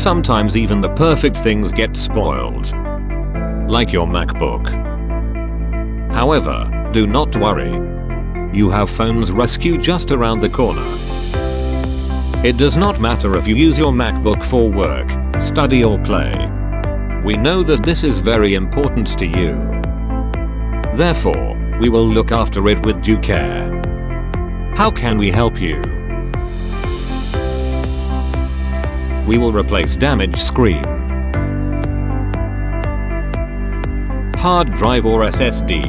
Sometimes even the perfect things get spoiled. Like your MacBook. However, do not worry. You have Phones Rescue just around the corner. It does not matter if you use your MacBook for work, study or play. We know that this is very important to you. Therefore, we will look after it with due care. How can we help you? We will replace damaged screen, hard drive or SSD,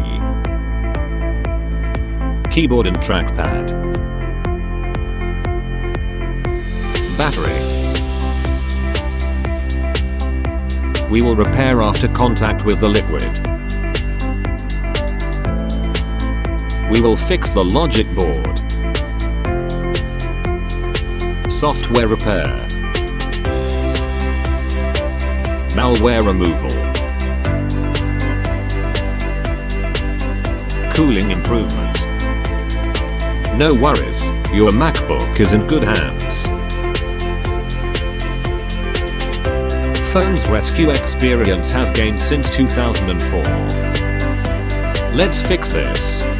keyboard and trackpad, battery. We will repair after contact with the liquid. We will fix the logic board. Software repair. Malware removal. Cooling improvement. No worries, your MacBook is in good hands. Phones Rescue experience has gained since 2004. Let's fix this.